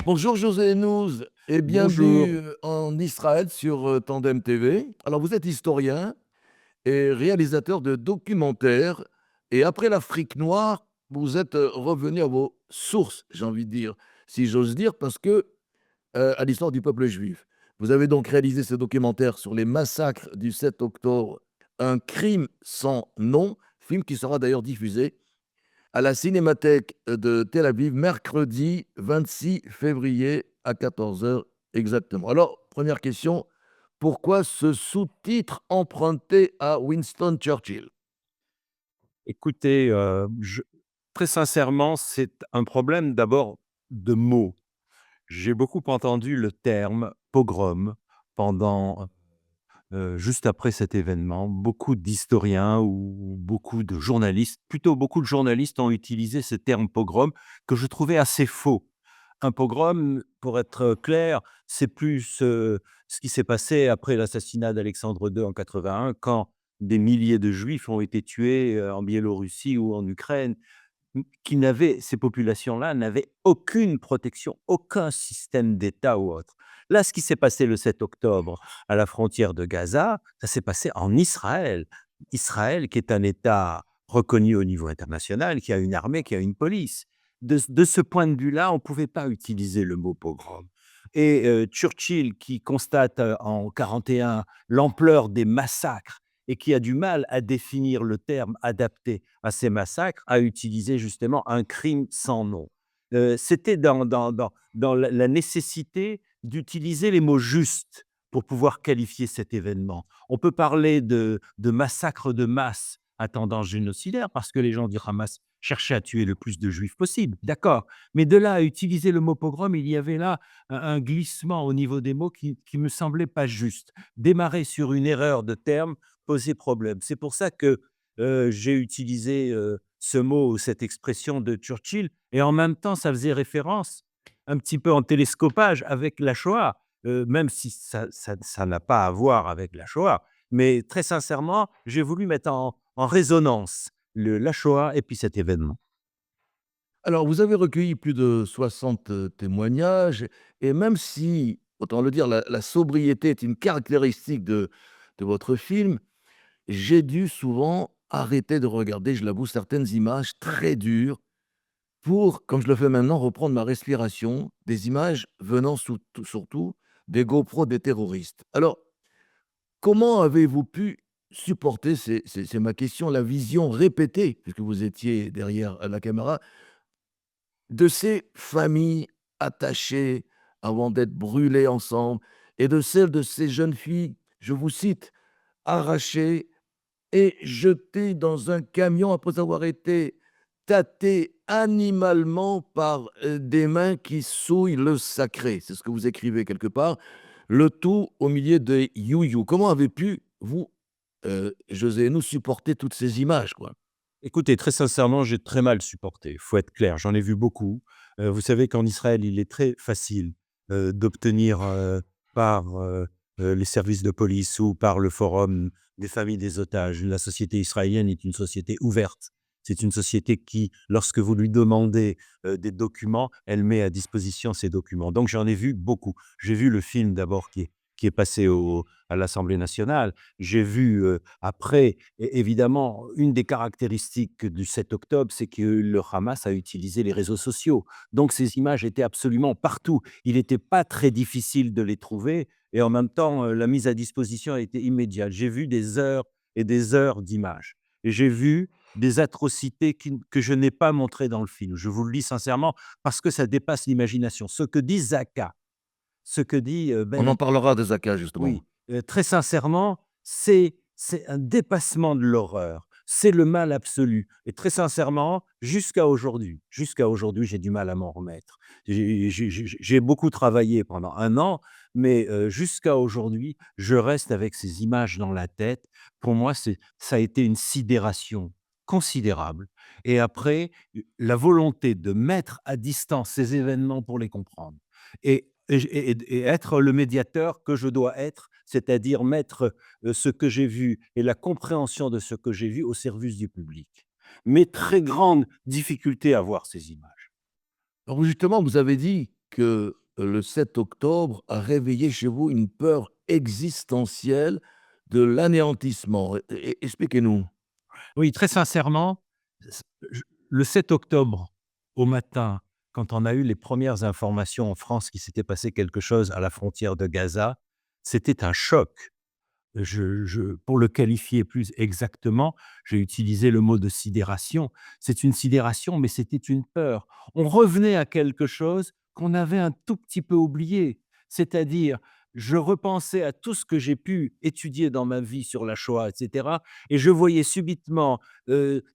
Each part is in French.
Bonjour José Nouz et bienvenue Bonjour. en Israël sur Tandem TV. Alors vous êtes historien et réalisateur de documentaires et après l'Afrique noire, vous êtes revenu à vos sources, j'ai envie de dire, si j'ose dire, parce que à l'histoire du peuple juif. Vous avez donc réalisé ce documentaire sur les massacres du 7 octobre, Un crime sans nom, film qui sera d'ailleurs diffusé à la Cinémathèque de Tel Aviv, mercredi 26 février à 14 heures exactement. Alors, première question, pourquoi ce sous-titre emprunté à Winston Churchill? Écoutez, très sincèrement, c'est un problème d'abord de mots. J'ai beaucoup entendu le terme pogrom pendant, juste après cet événement. Beaucoup d'historiens ou beaucoup de journalistes, plutôt beaucoup de journalistes ont utilisé ce terme pogrom que je trouvais assez faux. Un pogrom, pour être clair, c'est plus, ce qui s'est passé après l'assassinat d'Alexandre II en 81 quand des milliers de Juifs ont été tués, en Biélorussie ou en Ukraine, qui n'avaient ces populations-là n'avaient aucune protection, aucun système d'État ou autre. Là, ce qui s'est passé le 7 octobre à la frontière de Gaza, ça s'est passé en Israël. Israël qui est un État reconnu au niveau international, qui a une armée, qui a une police. De ce point de vue-là, on ne pouvait pas utiliser le mot pogrom et Churchill qui constate, en 41 l'ampleur des massacres et qui a du mal à définir le terme adapté à ces massacres, a utilisé justement un crime sans nom. C'était dans la nécessité d'utiliser les mots justes pour pouvoir qualifier cet événement. On peut parler de massacre de masse à tendance génocidaire parce que les gens du Hamas cherchaient à tuer le plus de juifs possible, d'accord. Mais de là à utiliser le mot pogrom, il y avait là un glissement au niveau des mots qui me semblait pas juste. Démarrer sur une erreur de terme posait problème. C'est pour ça que j'ai utilisé, ce mot ou cette expression de Churchill et en même temps, ça faisait référence un petit peu en télescopage avec la Shoah, même si ça n'a pas à voir avec la Shoah. Mais très sincèrement, j'ai voulu mettre en résonance la Shoah et puis cet événement. Alors, vous avez recueilli plus de 60 témoignages et même si, autant le dire, la sobriété est une caractéristique de votre film, j'ai dû souvent arrêter de regarder, je l'avoue, certaines images très dures pour, comme je le fais maintenant, reprendre ma respiration, des images venant surtout des GoPro des terroristes. Alors, comment avez-vous pu supporter, c'est ma question, la vision répétée, puisque vous étiez derrière la caméra, de ces familles attachées avant d'être brûlées ensemble et de celles de ces jeunes filles, je vous cite, arrachées et jeté dans un camion après avoir été tâté animalement par, des mains qui souillent le sacré. C'est ce que vous écrivez quelque part, le tout au milieu des you-you. Comment avez pu, vous, José nous supporter toutes ces images, quoi? Écoutez, très sincèrement, j'ai très mal supporté, il faut être clair, j'en ai vu beaucoup. Vous savez qu'en Israël, il est très facile, d'obtenir, par, les services de police ou par le forum des familles des otages. La société israélienne est une société ouverte. C'est une société qui, lorsque vous lui demandez, des documents, elle met à disposition ces documents. Donc j'en ai vu beaucoup. J'ai vu le film d'abord qui est passé à l'Assemblée nationale. J'ai vu, après, évidemment, une des caractéristiques du 7 octobre, c'est que le Hamas a utilisé les réseaux sociaux. Donc ces images étaient absolument partout. Il n'était pas très difficile de les trouver et en même temps, la mise à disposition a été immédiate. J'ai vu des heures et des heures d'images et j'ai vu des atrocités que je n'ai pas montrées dans le film. Je vous le dis sincèrement parce que ça dépasse l'imagination. Ce que dit Zaka, ce que dit, On en Ben parlera de Zaka justement. oui, très sincèrement, c'est un dépassement de l'horreur. C'est le mal absolu et très sincèrement, jusqu'à aujourd'hui, j'ai du mal à m'en remettre. J'ai beaucoup travaillé pendant 1 an, mais jusqu'à aujourd'hui, je reste avec ces images dans la tête. Pour moi, ça a été une sidération considérable et après, la volonté de mettre à distance ces événements pour les comprendre et être le médiateur que je dois être, c'est-à-dire mettre, ce que j'ai vu et la compréhension de ce que j'ai vu au service du public. Mais très grande difficulté à voir ces images. Alors justement, vous avez dit que le 7 octobre a réveillé chez vous une peur existentielle de l'anéantissement. Expliquez-nous. Oui, très sincèrement, s je le 7 octobre, au matin, quand on a eu les premières informations en France qu'il s'était passé quelque chose à la frontière de Gaza, c'était un choc. Pour le qualifier plus exactement, j'ai utilisé le mot de sidération. C'est une sidération, mais c'était une peur. On revenait à quelque chose qu'on avait un tout petit peu oublié. C'est-à-dire, je repensais à tout ce que j'ai pu étudier dans ma vie sur la Shoah, et cetera, et je voyais subitement,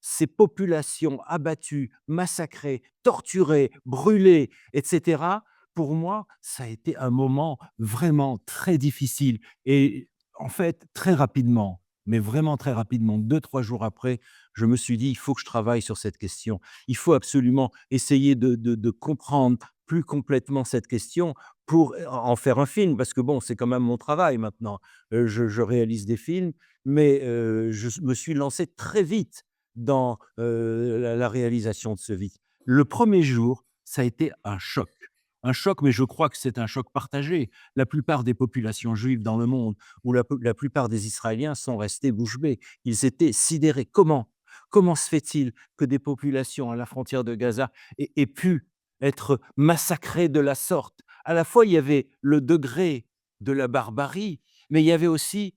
ces populations abattues, massacrées, torturées, brûlées, et cetera. Pour moi, ça a été un moment vraiment très difficile et en fait, très rapidement, mais vraiment très rapidement, 2 3 jours après, je me suis dit: «Il faut que je travaille sur cette question. Il faut absolument essayer de comprendre plus complètement cette question pour en faire un film». Parce que bon, c'est quand même mon travail maintenant. Je réalise des films, mais me suis lancé très vite dans, la réalisation de ce film. Le premier jour, ça a été un choc. Un choc, mais je crois que c'est un choc partagé. La plupart des populations juives dans le monde où la plupart des Israéliens sont restés bouche bée. Ils étaient sidérés. Comment se fait-il que des populations à la frontière de Gaza aient pu être massacrées de la sorte? À la fois, il y avait le degré de la barbarie, mais il y avait aussi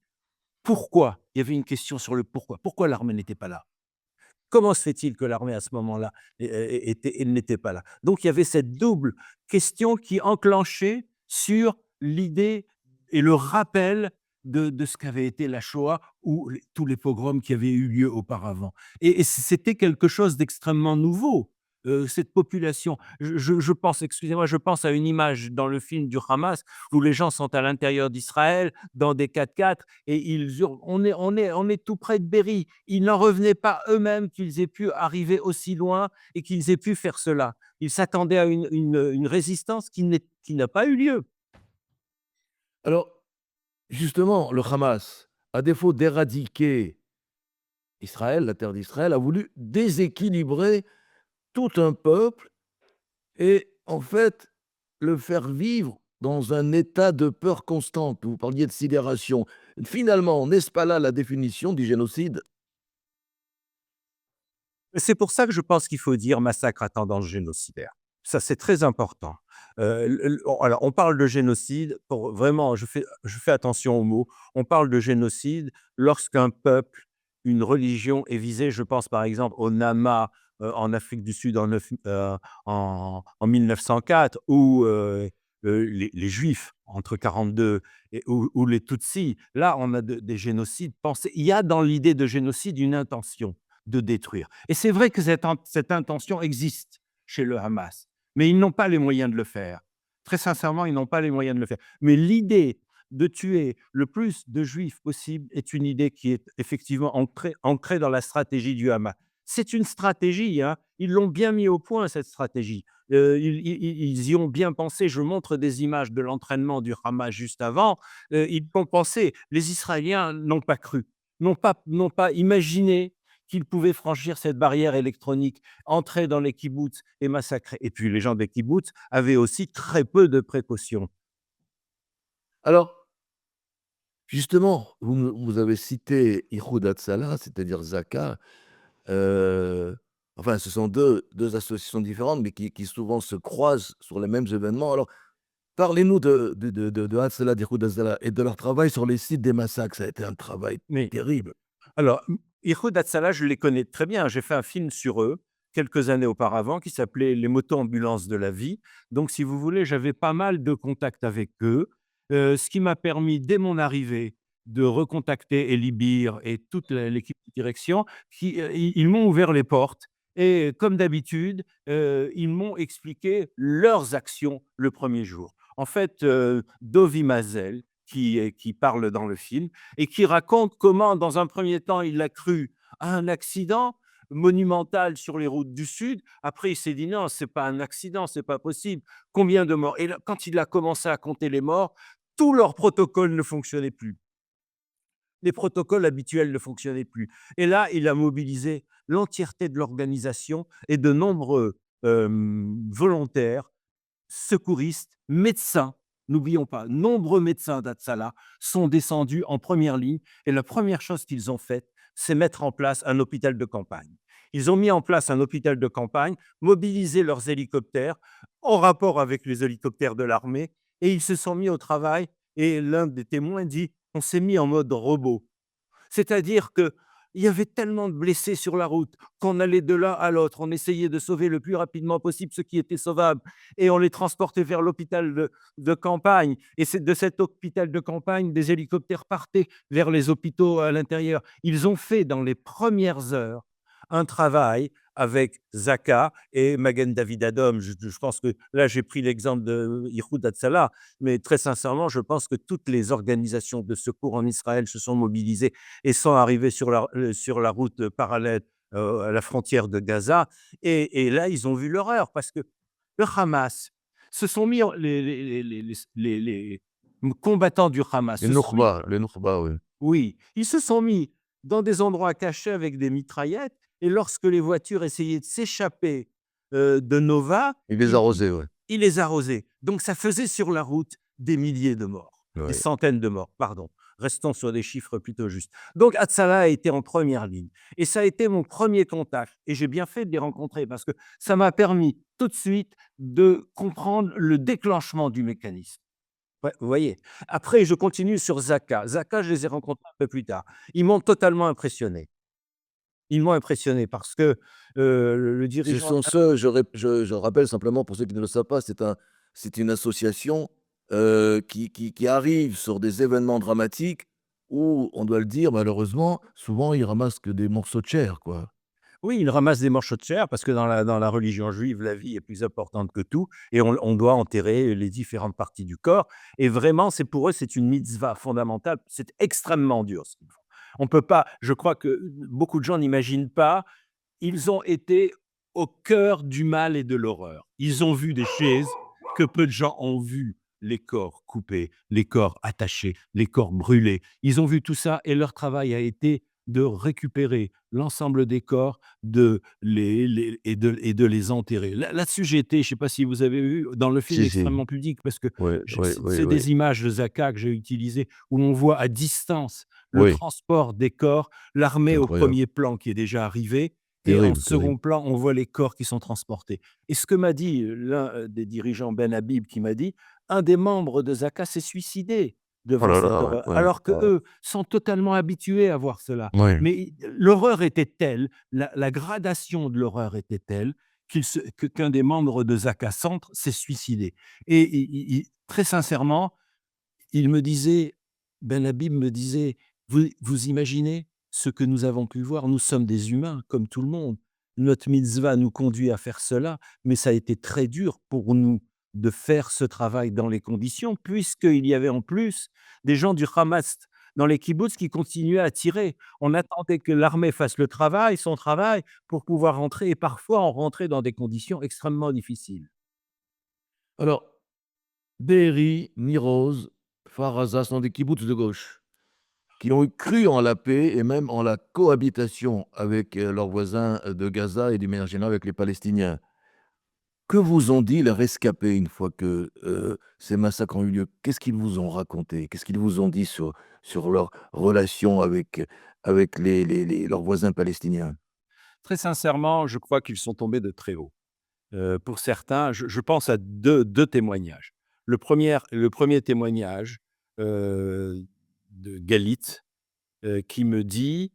pourquoi? Il y avait une question sur le pourquoi. Pourquoi l'armée n'était pas là? Comment se fait-il que l'armée à ce moment-là n'était pas là? Donc il y avait cette double question qui enclenchait sur l'idée et le rappel de ce qu'avait été la Shoah ou tous les pogroms qui avaient eu lieu auparavant et c'était quelque chose d'extrêmement nouveau, cette population. Je pense, excusez-moi, je pense à une image dans le film du Hamas où les gens sont à l'intérieur d'Israël dans des 4x4 et ils hurlent: «On est tout près de Berry». Ils n'en revenaient pas eux-mêmes qu'ils aient pu arriver aussi loin et qu'ils aient pu faire cela. Ils s'attendaient à une résistance qui n'a pas eu lieu. Alors, justement, le Hamas, à défaut d'éradiquer Israël, la terre d'Israël, a voulu déséquilibrer tout un peuple et en fait, le faire vivre dans un état de peur constante. Vous parliez de sidération. Finalement, n'est-ce pas là la définition du génocide? C'est pour ça que je pense qu'il faut dire massacre à tendance génocidaire. Ça, c'est très important. Alors, on parle de génocide pour vraiment, je fais attention aux mots. On parle de génocide lorsqu'un peuple, une religion est visée. Je pense par exemple au Nama en Afrique du Sud en 1904, ou les Juifs entre 42 ou les Tutsis. Là, on a des génocides pensés. Il y a dans l'idée de génocide une intention de détruire. Et c'est vrai que cette intention existe chez le Hamas, mais ils n'ont pas les moyens de le faire. Très sincèrement, ils n'ont pas les moyens de le faire. Mais l'idée de tuer le plus de juifs possible est une idée qui est effectivement ancrée dans la stratégie du Hamas. C'est une stratégie, hein. Ils l'ont bien mis au point, cette stratégie. Ils y ont bien pensé. Je montre des images de l'entraînement du Hamas juste avant. Ils ont pensé. Les Israéliens n'ont pas cru, n'ont pas imaginé qu'ils pouvaient franchir cette barrière électronique, entrer dans les kibboutz et massacrer. Et puis les gens des kibboutz avaient aussi très peu de précautions. Alors, justement, vous avez cité Ihoud Hatzalah, c'est-à-dire Zaka. Enfin, ce sont deux associations différentes, mais qui souvent se croisent sur les mêmes événements. Alors, parlez-nous de Hatzalah, d'Ihoud Hatzalah et de leur travail sur les sites des massacres. Ça a été un travail Mais terrible. alors, Ihoud Hatzalah, je les connais très bien. J'ai fait un film sur eux quelques années auparavant qui s'appelait «Les motos-ambulances de la vie». Donc si vous voulez, j'avais pas mal de contacts avec eux, ce qui m'a permis, dès mon arrivée, de recontacter Eli Bir et toute l'équipe de direction ils m'ont ouvert les portes et comme d'habitude, ils m'ont expliqué leurs actions le premier jour. En fait, Dovi Mazel, qui parle dans le film et qui raconte comment, dans un premier temps, il a cru à un accident monumental sur les routes du Sud. Après, il s'est dit: «Non, c'est pas un accident, c'est pas possible. Combien de morts?» Et là, quand il a commencé à compter les morts, tous leurs protocoles ne fonctionnaient plus. Les protocoles habituels ne fonctionnaient plus. Et là, il a mobilisé l'entièreté de l'organisation et de nombreux volontaires secouristes, médecins. N'oublions pas, nombreux médecins d'Atsala sont descendus en première ligne et la première chose qu'ils ont faite, c'est mettre en place un hôpital de campagne. Ils ont mis en place un hôpital de campagne, mobilisé leurs hélicoptères en rapport avec les hélicoptères de l'armée et ils se sont mis au travail et l'un des témoins dit: «On s'est mis en mode robot». C'est-à-dire qu'il y avait tellement de blessés sur la route qu'on allait de l'un à l'autre. On essayait de sauver le plus rapidement possible ce qui était sauvable et on les transportait vers l'hôpital de campagne. Et c'est de cet hôpital de campagne, des hélicoptères partaient vers les hôpitaux à l'intérieur. Ils ont fait dans les premières heures un travail avec Zaka et Magen David Adom. Je pense que là, j'ai pris l'exemple de Ihud Hatzalah, mais très sincèrement, je pense que toutes les organisations de secours en Israël se sont mobilisées et sont arrivées sur la route parallèle à la frontière de Gaza. Et là, ils ont vu l'horreur parce que le Hamas se sont mis, les combattants du Hamas se sont mis, Les Noukba, oui. oui, ils se sont mis dans des endroits cachés avec des mitraillettes et lorsque les voitures essayaient de s'échapper, de Nova, Il les ils arrosait, ouais. ils les arrosaient. Donc ça faisait sur la route des milliers de morts, des Ouais. centaines de morts, pardon. Restons sur des chiffres plutôt justes. Donc Hatzalah a été en première ligne et ça a été mon premier contact et j'ai bien fait de les rencontrer parce que ça m'a permis tout de suite de comprendre le déclenchement du mécanisme. Ouais, vous voyez? Après, je continue sur Zaka. Zaka, je les ai rencontrés un peu plus tard. Ils m'ont totalement impressionné. Ils m'ont impressionné parce que, le Ce dirigeant, sont ceux, je rappelle simplement pour ceux qui ne le savent pas, c'est une association, qui arrive sur des événements dramatiques où, on doit le dire malheureusement, souvent ils ramassent que des morceaux de chair, quoi. oui, ils ramassent des morceaux de chair parce que dans la religion juive, la vie est plus importante que tout et on doit enterrer les différentes parties du corps et vraiment, c'est pour eux, c'est une mitzvah fondamentale. C'est extrêmement dur ce qu'ils font. On peut pas, je crois que beaucoup de gens n'imaginent pas. Ils ont été au cœur du mal et de l'horreur. Ils ont vu des choses que peu de gens ont vues, les corps coupés, les corps attachés, les corps brûlés. Ils ont vu tout ça et leur travail a été de récupérer l'ensemble des corps, de les et de les enterrer. Là-dessus, j'ai été, je ne sais pas si vous avez vu dans le film Si, si. extrêmement pudique, parce que Oui, oui, oui, c'est oui. des images de Zaka que j'ai utilisées, où on voit à distance le Oui, transport des corps, l'armée c'est au incroyable. premier plan qui est déjà arrivée et en Terrible, second terrible. plan, on voit les corps qui sont transportés. Et ce que m'a dit, l'un, des dirigeants, Ben Habib, qui m'a dit: «Un des membres de Zaka s'est suicidé Oh devant là cette là, ouais, horreur», ouais, alors ouais. qu'eux sont totalement habitués à voir cela. Oui. Mais l'horreur était telle, la gradation de l'horreur était telle qu'un des membres de Zaka Centre s'est suicidé. Et i très sincèrement, il me disait, Ben Habib me disait: «Vous imaginez ce que nous avons pu voir? Nous sommes des humains comme tout le monde. Notre mitzvah nous conduit à faire cela, mais ça a été très dur pour nous de faire ce travail dans les conditions, puisqu'il y avait en plus des gens du Hamas dans les kibboutz qui continuaient à tirer. On attendait que l'armée fasse le travail, son travail, pour pouvoir rentrer et parfois on rentrait dans des conditions extrêmement difficiles». Alors, Be'eri, Niroz, Kfar Aza sont des kibboutz de gauche qui ont cru en la paix et même en la cohabitation avec, leurs voisins, de Gaza et d'une manière générale avec les Palestiniens. Que vous ont dit les rescapés une fois que, ces massacres ont eu lieu? Qu'est-ce qu'ils vous ont raconté? Qu'est-ce qu'ils vous ont dit sur leur relation avec leurs voisins palestiniens? Très sincèrement, je crois qu'ils sont tombés de très haut. Pour certains, je pense à deux témoignages. Le premier témoignage, de Galit, qui me dit: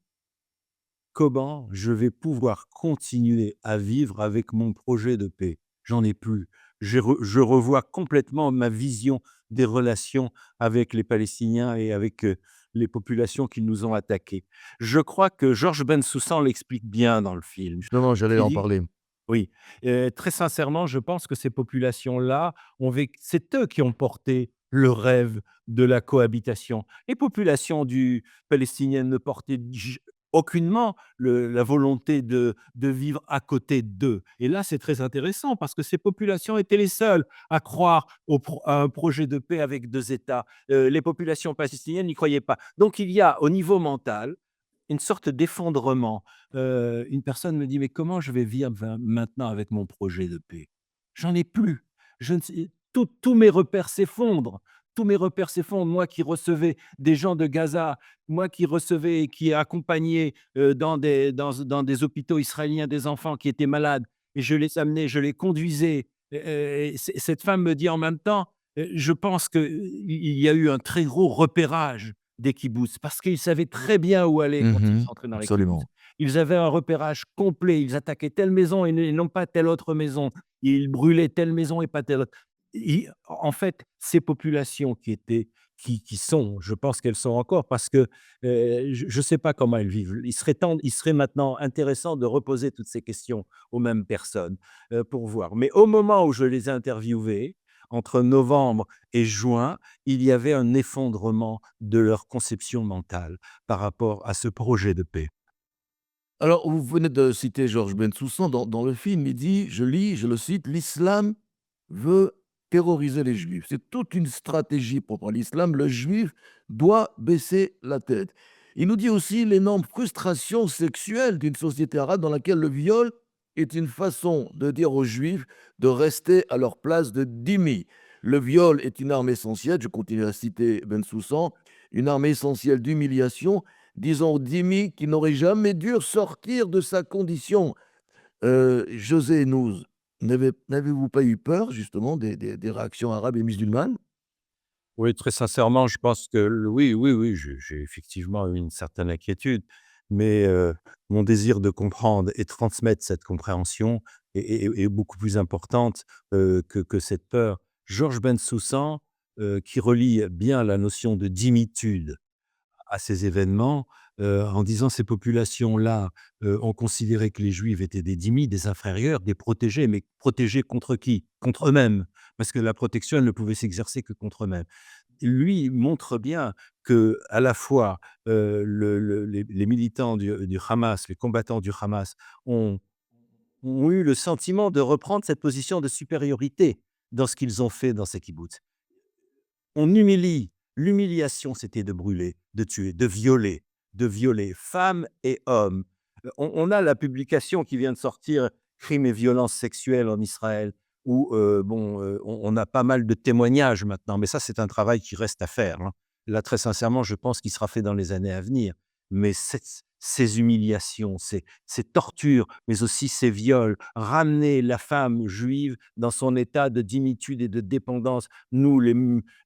«Comment je vais pouvoir continuer à vivre avec mon projet de paix? J'en ai plus. Je revois complètement ma vision des relations avec les Palestiniens et avec, les populations qui nous ont attaqués». Je crois que Georges Bensoussan l'explique bien dans le film. Justement, j'allais Il en dit, parler. oui, très sincèrement, je pense que ces populations-là c'est eux qui ont porté le rêve de la cohabitation. Les populations palestiniennes ne portaient aucunement la volonté de vivre à côté d'eux. Et là, c'est très intéressant parce que ces populations étaient les seules à croire à un projet de paix avec deux États. Les populations palestiniennes n'y croyaient pas. Donc il y a au niveau mental une sorte d'effondrement. Une personne me dit: «Mais comment je vais vivre maintenant avec mon projet de paix? J'en ai plus. Je ne sais tous mes repères s'effondrent. Tous mes repères s'effondrent. Moi qui recevais des gens de Gaza, moi qui recevais et qui accompagnais, dans des hôpitaux israéliens des enfants qui étaient malades et je les amenais, je les conduisais et cette femme me dit en même temps: Je pense qu'il y a eu un très gros repérage des kibboutz parce qu'ils savaient très bien où aller quand ils Mmh. entraient dans les kibboutz. Absolument. Ils avaient un repérage complet, ils attaquaient telle maison et non pas telle autre maison. Ils brûlaient telle maison et pas telle autre. En fait, ces populations qui sont, je pense qu'elles sont encore parce que, je ne sais pas comment elles vivent. Il serait maintenant intéressant de reposer toutes ces questions aux mêmes personnes, pour voir. Mais au moment où je les ai interviewées, entre novembre et juin, il y avait un effondrement de leur conception mentale par rapport à ce projet de paix. Alors, vous venez de citer Georges Bensoussan dans le film, il dit, je lis, je le cite: «L'islam veut terroriser les juifs. C'est toute une stratégie propre à l'islam. Le juif doit baisser la tête». Il nous dit aussi l'énorme frustration sexuelle d'une société arabe dans laquelle le viol est une façon de dire aux juifs de rester à leur place de dhimmi. Le viol est une arme essentielle, je continue à citer Bensoussan, une arme essentielle d'humiliation, disons aux dhimmi qui n'aurait jamais dû sortir de sa condition. José Nouz, n'avez-vous pas eu peur justement des réactions arabes et musulmanes? Oui, très sincèrement, je pense que oui, oui, oui, j'ai effectivement eu une certaine inquiétude, mais mon désir de comprendre et transmettre cette compréhension est beaucoup plus importante, que cette peur. Georges Bensoussan, qui relie bien la notion de dimitude à ces événements, en disant: «Ces populations-là, ont considéré que les Juifs étaient des dhimmis, des inférieurs, des protégés». Mais protégés contre qui? Contre eux-mêmes, parce que la protection, elle ne pouvait s'exercer que contre eux-mêmes. Lui montre bien que à la fois, les militants du Hamas, les combattants du Hamas ont eu le sentiment de reprendre cette position de supériorité dans ce qu'ils ont fait dans ces kibboutz. On humilie. L'humiliation, c'était de brûler, de tuer, de violer femmes et hommes. On a la publication qui vient de sortir, Crimes et violences sexuelles en Israël, où, on a pas mal de témoignages maintenant, mais ça, c'est un travail qui reste à faire, hein. Là, très sincèrement, je pense qu'il sera fait dans les années à venir. Mais ces humiliations, ces tortures, mais aussi ces viols, ramener la femme juive dans son état de dimitude et de dépendance, nous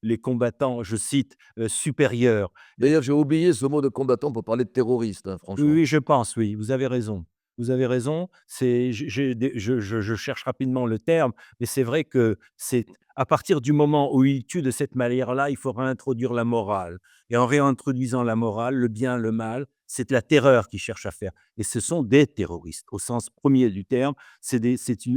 les combattants, je cite, supérieurs. D'ailleurs, j'ai oublié ce mot de combattant pour parler de terroriste, hein, Oui, franchement. oui, je pense, oui, vous avez raison. Vous avez raison, c'est j'ai des je cherche rapidement le terme, mais c'est vrai que c'est à partir du moment où il tue de cette manière-là, il faut réintroduire la morale et en réintroduisant la morale, le bien, le mal, c'est la terreur qu'ils cherchent à faire et ce sont des terroristes au sens premier du terme, c'est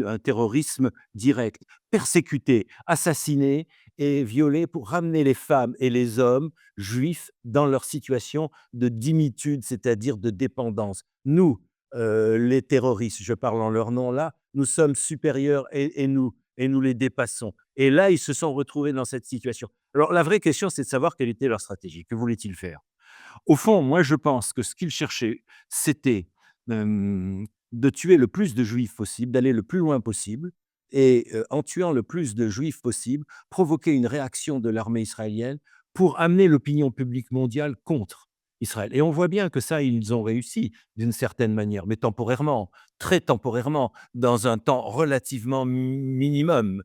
un terrorisme direct. Persécuter, assassiner et violer pour ramener les femmes et les hommes juifs dans leur situation de dimitude, c'est-à-dire de dépendance. Nous, les terroristes, je parle en leur nom là, nous sommes supérieurs et nous les dépassons. Et là, ils se sont retrouvés dans cette situation. Alors la vraie question, c'est de savoir quelle était leur stratégie. Que voulaient-ils faire? Au fond, moi, je pense que ce qu'ils cherchaient, c'était, de tuer le plus de juifs possible, d'aller le plus loin possible et en tuant le plus de juifs possible, provoquer une réaction de l'armée israélienne pour amener l'opinion publique mondiale contre Israël et on voit bien que ça, ils ont réussi d'une certaine manière, mais temporairement, très temporairement, dans un temps relativement minimum,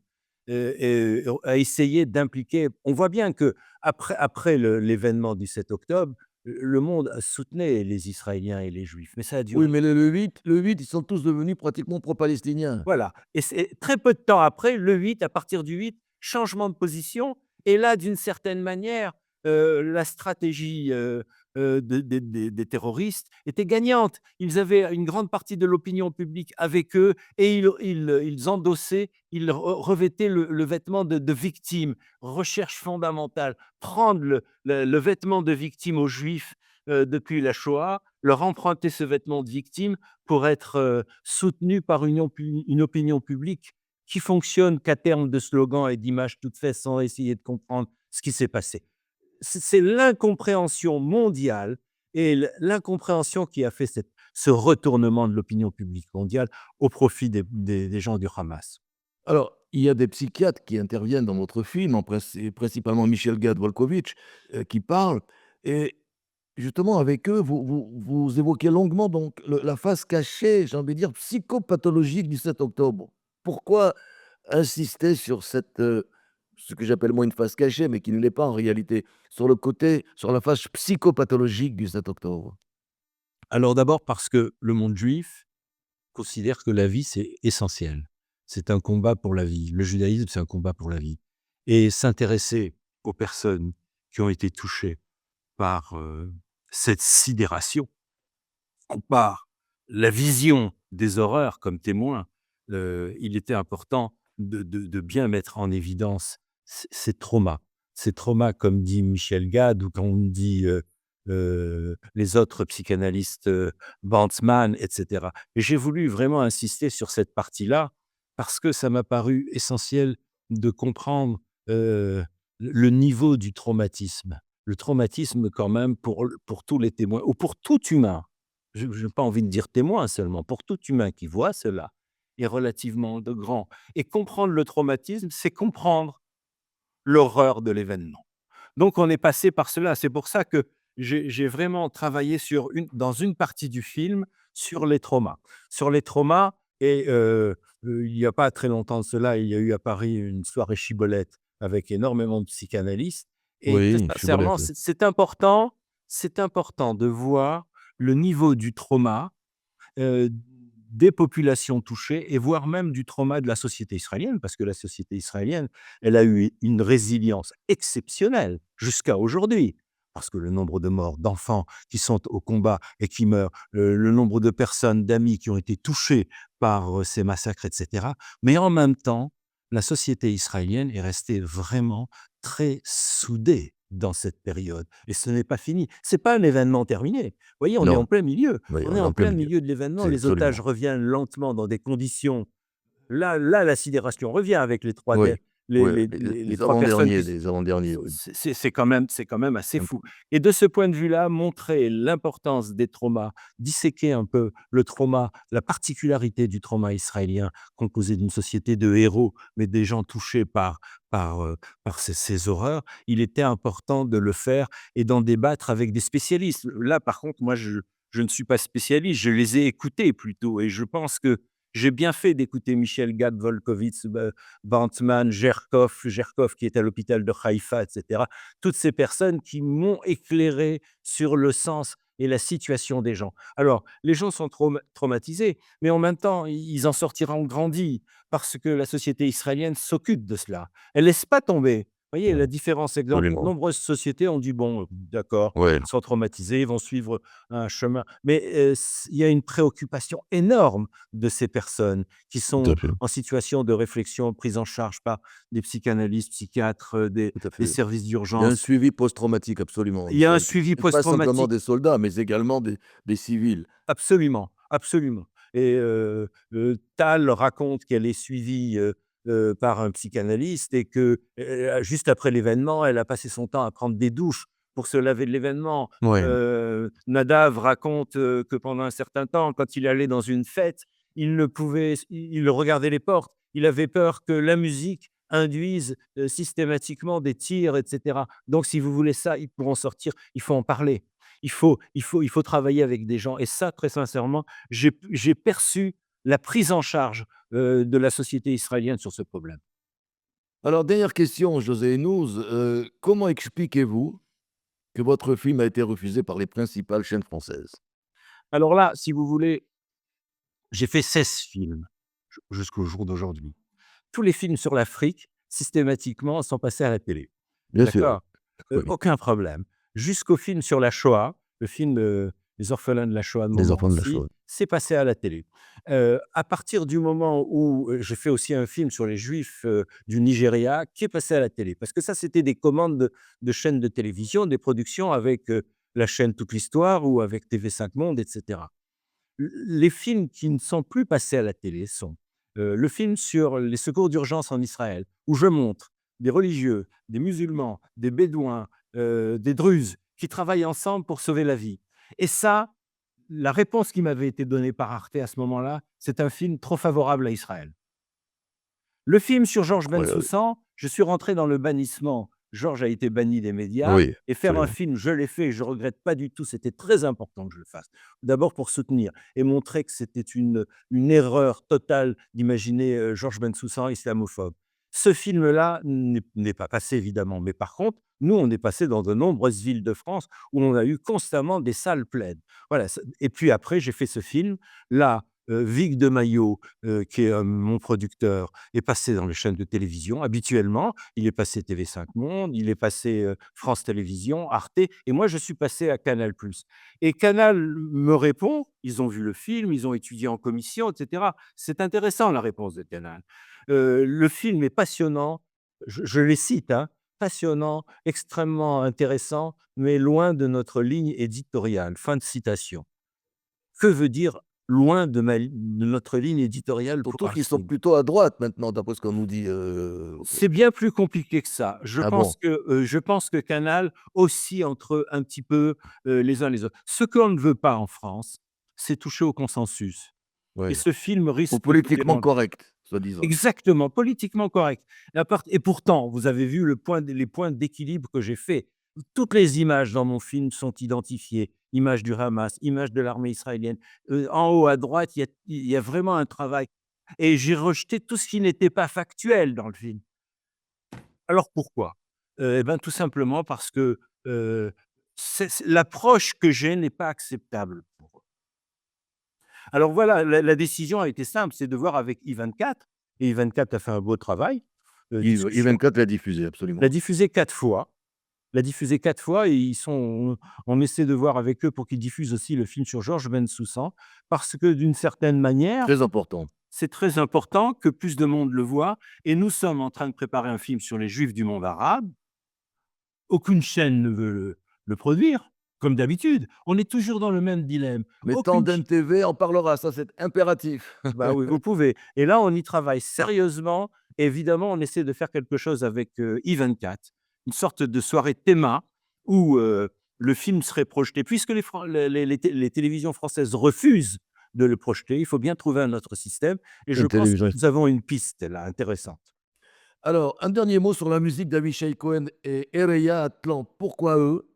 et à essayer d'impliquer on voit bien qu'après l'événement du 7 octobre, le monde soutenait les Israéliens et les Juifs, mais ça a Oui, duré. mais le 8, ils sont tous devenus pratiquement pro-palestiniens. Voilà et c'est très peu de temps après, le 8, à partir du 8, changement de position et là, d'une certaine manière, la stratégie, des terroristes était gagnante. Ils avaient une grande partie de l'opinion publique avec eux et ils endossaient, ils revêtaient le vêtement de victime. Recherche fondamentale, prendre le vêtement de victime aux Juifs, depuis la Shoah, leur emprunter ce vêtement de victime pour être, soutenu par une opinion publique qui fonctionne qu'à terme de slogans et d'images toutes faites sans essayer de comprendre ce qui s'est passé. C'est l'incompréhension mondiale et l'incompréhension qui a fait ce retournement de l'opinion publique mondiale au profit des gens du Hamas. Alors, il y a des psychiatres qui interviennent dans votre film, principalement Michel Gad-Volkovitch, qui parlent et justement avec eux, vous évoquez longuement donc la face cachée, j'ai envie de dire psychopathologique du 7 octobre. Pourquoi insister sur ce que j'appelle moi une face cachée, mais qui ne l'est pas en réalité, sur la face psychopathologique du 7 octobre? Alors d'abord parce que le monde juif considère que la vie, c'est essentiel. C'est un combat pour la vie. Le judaïsme, c'est un combat pour la vie. Et s'intéresser aux personnes qui ont été touchées par, cette sidération, par la vision des horreurs comme témoin, il était important de bien mettre en évidence ces traumas. Ces traumas, comme dit Michel Gad ou comme dit, les autres psychanalystes, Bantzmann et cetera. Et j'ai voulu vraiment insister sur cette partie-là parce que ça m'a paru essentiel de comprendre, le niveau du traumatisme. Le traumatisme quand même pour tous les témoins ou pour tout humain, je n'ai pas envie de dire témoin seulement, pour tout humain qui voit cela, est relativement de grand. Et comprendre le traumatisme, c'est comprendre l'horreur de l'événement. Donc on est passé par cela. C'est pour ça que j'ai vraiment travaillé dans une partie du film sur les traumas. Sur les traumas et il n'y a pas très longtemps de cela, il y a eu à Paris une soirée Chibolette avec énormément de psychanalystes et très Oui, sincèrement, Shibboleth, oui. c'est important de voir le niveau du trauma, heu, des populations touchées et voire même du trauma de la société israélienne, parce que la société israélienne, elle a eu une résilience exceptionnelle jusqu'à aujourd'hui. Parce que le nombre de morts, d'enfants qui sont au combat et qui meurent, le nombre de personnes, d'amis qui ont été touchés par, ces massacres et cetera. Mais en même temps, la société israélienne est restée vraiment très soudée dans cette période et ce n'est pas fini. C'est pas un événement terminé. Vous voyez, on est Non, en plein milieu. oui, On on est est en en plein plein milieu. milieu de l'événement, C'est les otages absolument. reviennent lentement dans des conditions là, la sidération revient avec les 3 Oui, dé oui, les les 3 personnes qui avant-derniers, les avant-derniers, oui. c'est quand même assez fou et de ce point de vue-là, montrer l'importance des traumas, disséquer un peu le trauma, la particularité du trauma israélien composé d'une société de héros, mais des gens touchés par, par ces horreurs, il était important de le faire et d'en débattre avec des spécialistes. Là, par contre, moi, je ne suis pas spécialiste, je les ai écoutés plutôt et je pense que j'ai bien fait d'écouter Michel Gad, Volkovitz, Bantman, Gerkov qui est à l'hôpital de Haïfa et cetera. Toutes ces personnes qui m'ont éclairé sur le sens et la situation des gens. Alors, les gens sont traumatisés, mais en même temps, ils en sortiront grandis parce que la société israélienne s'occupe de cela. Elle laisse pas tomber. Vous voyez la Mmh, différence, exemple, absolument. nombreuses sociétés ont dit: «Bon, d'accord, Ouais, ils sont traumatisés, ils vont suivre un chemin». Mais, il y a une préoccupation énorme de ces personnes qui tout à sont fait, en situation de réflexion, prise en charge par des psychanalystes, psychiatres, tout à des fait. services Il y a un d'urgence. suivi post-traumatique absolument en Il y a un Israël, qui suivi touche pas simplement post-traumatique des soldats, mais également des civils. absolument, absolument et Tal raconte qu'elle est suivie, par un psychanalyste et que, juste après l'événement, elle a passé son temps à prendre des douches pour se laver de l'événement. Ouais, Nadav raconte, que pendant un certain temps, quand il allait dans une fête, il regardait les portes. Il avait peur que la musique induise, systématiquement des tirs et cetera. Donc si vous voulez ça, ils pourront sortir, il faut en parler. Il faut travailler avec des gens et ça, très sincèrement, j'ai perçu la prise en charge, de la société israélienne sur ce problème. alors dernière question, José Nouz, comment expliquez-vous que votre film a été refusé par les principales chaînes françaises? Alors là, si vous voulez, j'ai fait 16 films jusqu'au jour d'aujourd'hui. Tous les films sur l'Afrique, systématiquement, sont passés à la télé. Bien sûr, D'accord? oui, Aucun problème. Jusqu'au film sur la Shoah, le film, Les orphelins de la Shoah de les enfants de la Montmorency, chose. c'est passé à la télé. À partir du moment où, j'ai fait aussi un film sur les Juifs, du Nigeria qui est passé à la télé. Parce que ça, c'était des commandes de chaînes de télévision, des productions avec, la chaîne Toute l'Histoire ou avec TV5 Monde et cetera. Les films qui ne sont plus passés à la télé sont, le film sur les secours d'urgence en Israël, où je montre des religieux, des musulmans, des bédouins, des druzes qui travaillent ensemble pour sauver la vie et ça, la réponse qui m'avait été donnée par Arte à ce moment-là, c'est un film trop favorable à Israël. Le film sur Georges Incroyable. Bensoussan, je suis rentré dans le bannissement. Georges a été banni des médias Oui, et faire un absolument. film, je l'ai fait et je regrette pas du tout, c'était très important que je le fasse. D'abord pour soutenir et montrer que c'était une erreur totale d'imaginer, Georges Bensoussan islamophobe. Ce film-là n'est pas passé évidemment, mais par contre, nous, on est passé dans de nombreuses villes de France où on a eu constamment des salles pleines. Voilà, c et puis après j'ai fait ce film. Là, Hugues de Maillot, qui est, mon producteur, est passé dans les chaînes de télévision habituellement. Il est passé TV5 Monde, il est passé, France Télévisions, Arte et moi je suis passé à Canal+. Et Canal me répond, ils ont vu le film, ils ont étudié en commission et cetera. C'est intéressant la réponse de Canal. Le film est passionnant, je les cite, hein: «Passionnant, extrêmement intéressant, mais loin de notre ligne éditoriale». Fin de citation. Que veut dire loin de notre ligne éditoriale pour Surtout un qu'ils sont film? plutôt à droite maintenant, d'après ce qu'on nous dit, C'est bien plus compliqué que ça. ah bon? Je pense que Canal oscille entre un petit peu, les uns les autres. Ce qu'on ne veut pas en France, c'est toucher au consensus et Oui. ce film Ou risque de politiquement déranger. correct, soi-disant. Exactement, politiquement correct. Et pourtant, vous avez vu les points d'équilibre que j'ai faits. Toutes les images dans mon film sont identifiées. Images du Hamas, images de l'armée israélienne. En haut à droite, il y a vraiment un travail et j'ai rejeté tout ce qui n'était pas factuel dans le film. Alors pourquoi? Et ben, tout simplement parce que, c'est l'approche que j'ai n'est pas acceptable pour eux. Alors voilà, la décision a été simple, c'est de voir avec I24 et I24 a fait un beau travail, discussion. I24 l'a diffusé, absolument. L'a diffusé 4 fois, l'a diffusé 4 fois et on essaie de voir avec eux pour qu'ils diffusent aussi le film sur Georges Bensoussan parce que d'une certaine manière, Très important. c'est très important que plus de monde le voit et nous sommes en train de préparer un film sur les juifs du monde arabe. Aucune chaîne ne veut le produire, comme d'habitude. On est toujours dans le même dilemme. Mais Aucune Tandem TV en parlera, ça c'est impératif. Bah oui, vous pouvez et là, on y travaille sérieusement. Évidemment, on essaie de faire quelque chose avec, I24, une sorte de soirée théma où, le film serait projeté. Puisque les télévisions françaises refusent de le projeter, il faut bien trouver un autre système et je Une pense que télévision. nous avons une piste là, intéressante. Alors, un dernier mot sur la musique d'Avishai Cohen et Ereya Atlan. Pourquoi eux?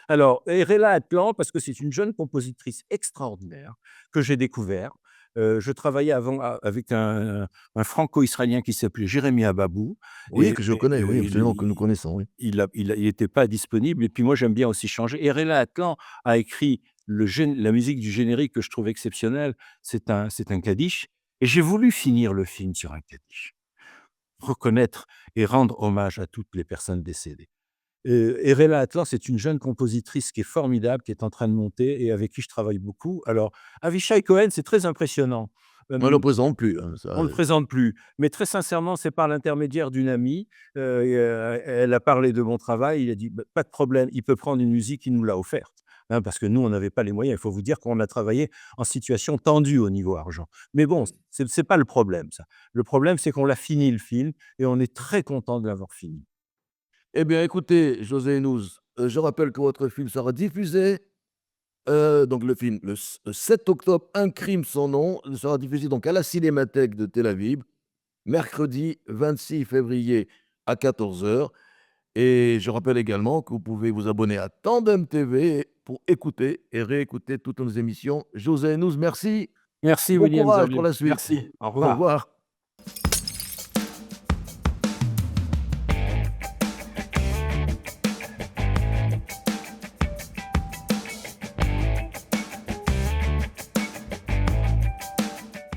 Alors, Rella Atlan, parce que c'est une jeune compositrice extraordinaire que j'ai découvert. Je travaillais avant avec un franco-israélien qui s'appelait Jérémie Ababou Oui, que je connais, oui, absolument, que nous il connaissons, oui. il était pas disponible et puis moi j'aime bien aussi changer et Rella Atlan a écrit la musique du générique que je trouve exceptionnelle. C'est un Kaddish et j'ai voulu finir le film sur un Kaddish. Reconnaître et rendre hommage à toutes les personnes décédées. Rella Atlan, c'est une jeune compositrice qui est formidable, qui est en train de monter et avec qui je travaille beaucoup. Alors, Avishai Cohen, c'est très impressionnant. On ne le Hem, présente plus, hein, ça, on ne le présente plus, mais très sincèrement, c'est par l'intermédiaire d'une amie, elle a parlé de mon travail, il a dit: «Bah, pas de problème, il peut prendre une musique», il nous l'a offerte, hein, parce que nous, on n'avait pas les moyens. Il faut vous dire qu'on a travaillé en situation tendue au niveau argent. Mais bon, c'est pas le problème ça. Le problème, c'est qu'on l'a fini le film et on est très content de l'avoir fini. Eh bien, écoutez, José Nouz, je rappelle que votre film sera diffusé, donc le film, le 7 octobre, Un crime sans nom, sera diffusé donc à la Cinémathèque de Tel Aviv, mercredi 26 février à 14 heures. Et je rappelle également que vous pouvez vous abonner à Tandem TV pour écouter et réécouter toutes nos émissions. José Nouz, merci. Merci Bon William courage pour Zabioul. la suite. Merci. Au Au revoir. revoir.